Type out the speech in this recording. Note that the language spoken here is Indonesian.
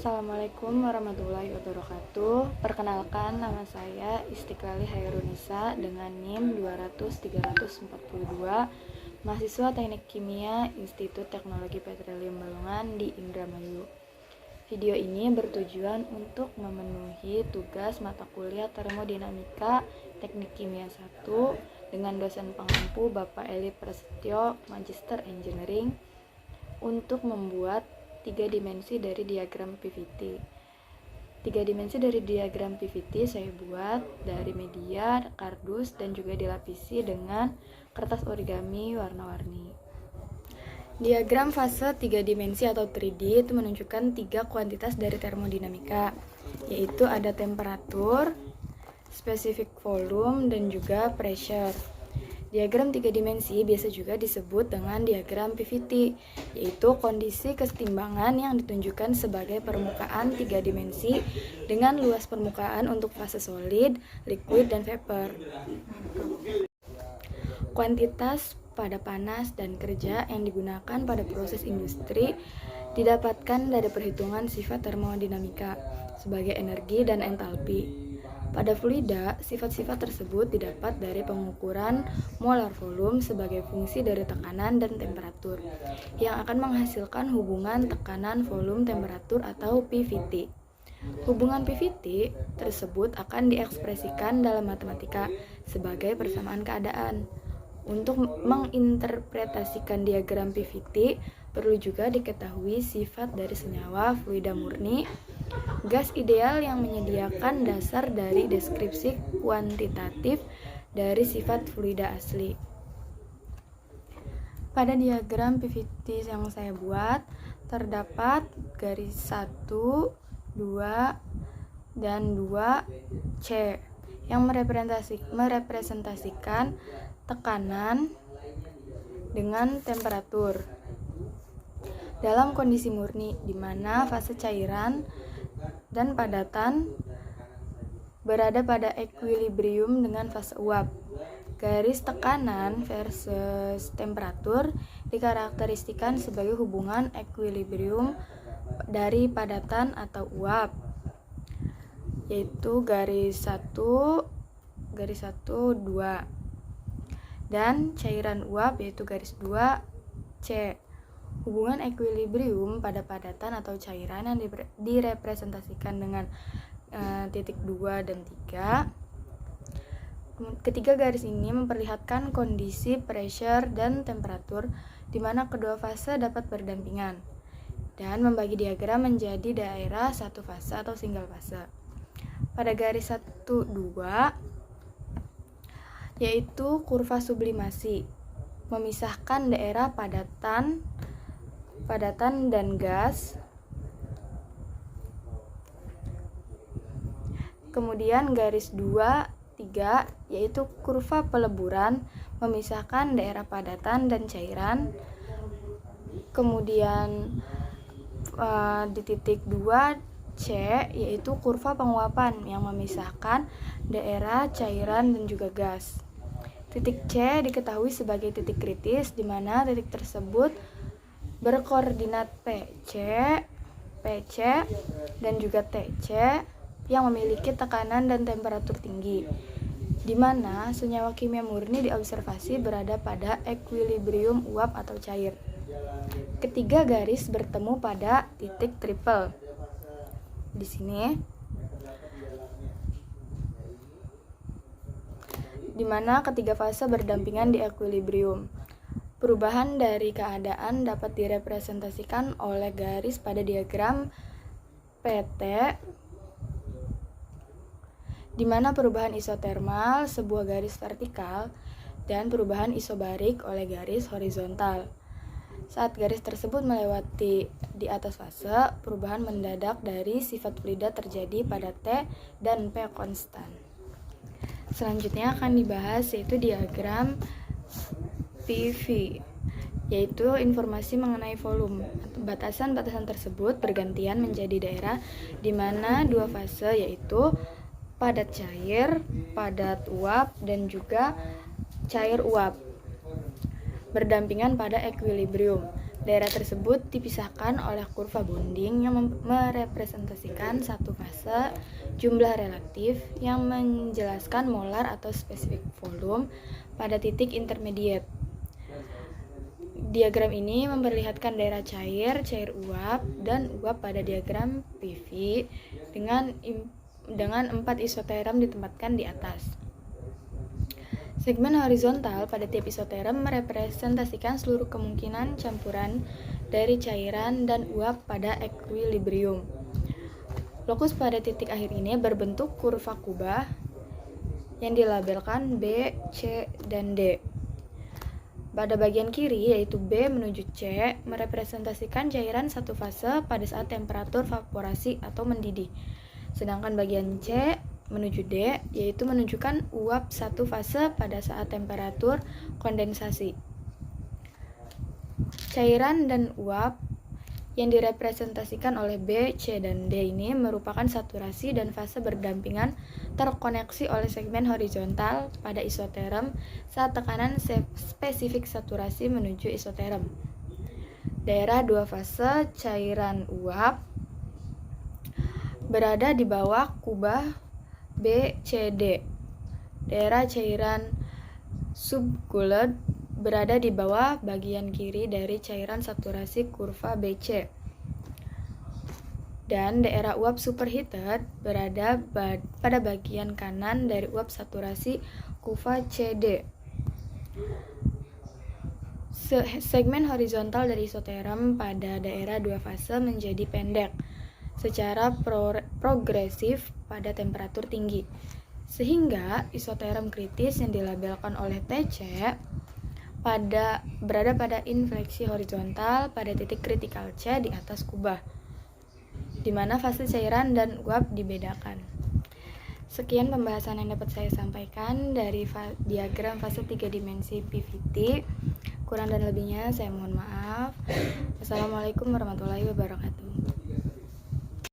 Assalamualaikum warahmatullahi wabarakatuh. Perkenalkan, nama saya Istiqlali Hairunisa dengan NIM 200-342, mahasiswa Teknik Kimia Institut Teknologi Petroleum Balongan di Indramayu. Video ini bertujuan untuk memenuhi tugas mata kuliah Termodinamika Teknik Kimia 1 dengan dosen pengampu Bapak Eli Prasetyo, Magister Engineering, untuk membuat 3 dimensi dari diagram PVT. 3 dimensi dari diagram PVT saya buat dari media, kardus, dan juga dilapisi dengan kertas origami warna-warni. Diagram fase 3 dimensi atau 3D itu menunjukkan 3 kuantitas dari termodinamika, yaitu ada temperatur, specific volume, dan juga pressure. Diagram 3 dimensi biasa juga disebut dengan diagram PVT, yaitu kondisi kesetimbangan yang ditunjukkan sebagai permukaan 3 dimensi dengan luas permukaan untuk fase solid, liquid, dan vapor. Kuantitas pada panas dan kerja yang digunakan pada proses industri didapatkan dari perhitungan sifat termodinamika sebagai energi dan entalpi. Pada fluida, sifat-sifat tersebut didapat dari pengukuran molar volume sebagai fungsi dari tekanan dan temperatur, yang akan menghasilkan hubungan tekanan volume temperatur atau PVT. Hubungan PVT tersebut akan diekspresikan dalam matematika sebagai persamaan keadaan. Untuk menginterpretasikan diagram PVT, perlu juga diketahui sifat dari senyawa fluida murni, gas ideal yang menyediakan dasar dari deskripsi kuantitatif dari sifat fluida asli. Pada diagram PVT yang saya buat, terdapat garis 1, 2, dan 2C yang merepresentasikan tekanan dengan temperatur dalam kondisi murni, di mana fase cairan dan padatan berada pada equilibrium dengan fase uap. Garis tekanan versus temperatur dikarakteristikan sebagai hubungan equilibrium dari padatan atau uap, yaitu garis 1, 2, dan cairan uap yaitu garis 2C. Hubungan equilibrium pada padatan atau cairan yang direpresentasikan dengan titik 2 dan 3. Ketiga garis ini memperlihatkan kondisi pressure dan temperatur di mana kedua fase dapat berdampingan dan membagi diagram menjadi daerah satu fase atau single fase. Pada garis 1, 2 yaitu kurva sublimasi memisahkan daerah padatan dan gas. Kemudian garis 2, 3 yaitu kurva peleburan memisahkan daerah padatan dan cairan. Kemudian di titik 2C yaitu kurva penguapan yang memisahkan daerah cairan dan juga gas. Titik C diketahui sebagai titik kritis, di mana titik tersebut berkoordinat PC, dan juga TC yang memiliki tekanan dan temperatur tinggi, di mana senyawa kimia murni diobservasi berada pada equilibrium uap atau cair. Ketiga garis bertemu pada titik triple. Di sini, di mana ketiga fase berdampingan di equilibrium. Perubahan dari keadaan dapat direpresentasikan oleh garis pada diagram PT, di mana perubahan isotermal sebuah garis vertikal dan perubahan isobarik oleh garis horizontal. Saat garis tersebut melewati di atas fase, perubahan mendadak dari sifat fluida terjadi pada T dan P konstan. Selanjutnya akan dibahas yaitu diagram PV, yaitu informasi mengenai volume. Batasan-batasan tersebut bergantian menjadi daerah di mana dua fase yaitu padat cair, padat uap, dan juga cair uap berdampingan pada equilibrium. Daerah tersebut dipisahkan oleh kurva bonding yang merepresentasikan satu fase jumlah relatif yang menjelaskan molar atau spesifik volume pada titik intermediate. Diagram ini memperlihatkan daerah cair, cair uap, dan uap pada diagram PV dengan 4 isoterum ditempatkan di atas. Segmen horizontal pada tiap isoterum merepresentasikan seluruh kemungkinan campuran dari cairan dan uap pada equilibrium. Lokus pada titik akhir ini berbentuk kurva kubah yang dilabelkan B, C, dan D. Pada bagian kiri, yaitu B menuju C, merepresentasikan cairan satu fase pada saat temperatur vaporasi atau mendidih. Sedangkan bagian C menuju D, yaitu menunjukkan uap satu fase pada saat temperatur kondensasi. Cairan dan uap yang direpresentasikan oleh B, C, dan D ini merupakan saturasi dan fase berdampingan terkoneksi oleh segmen horizontal pada isoterum saat tekanan spesifik saturasi menuju isoterum. Daerah dua fase cairan uap berada di bawah kubah BCD. Daerah cairan subcooled berada di bawah bagian kiri dari cairan saturasi kurva BC. Dan daerah uap superheated berada pada bagian kanan dari uap saturasi kurva CD. Segmen horizontal dari isoterum pada daerah dua fase menjadi pendek secara progresif pada temperatur tinggi, sehingga isoterum kritis yang dilabelkan oleh TC berada pada infleksi horizontal pada titik kritikal C di atas kubah, di mana fase cairan dan uap dibedakan. Sekian pembahasan yang dapat saya sampaikan dari diagram fase 3 dimensi PVT. Kurang dan lebihnya saya mohon maaf. Wassalamualaikum warahmatullahi wabarakatuh.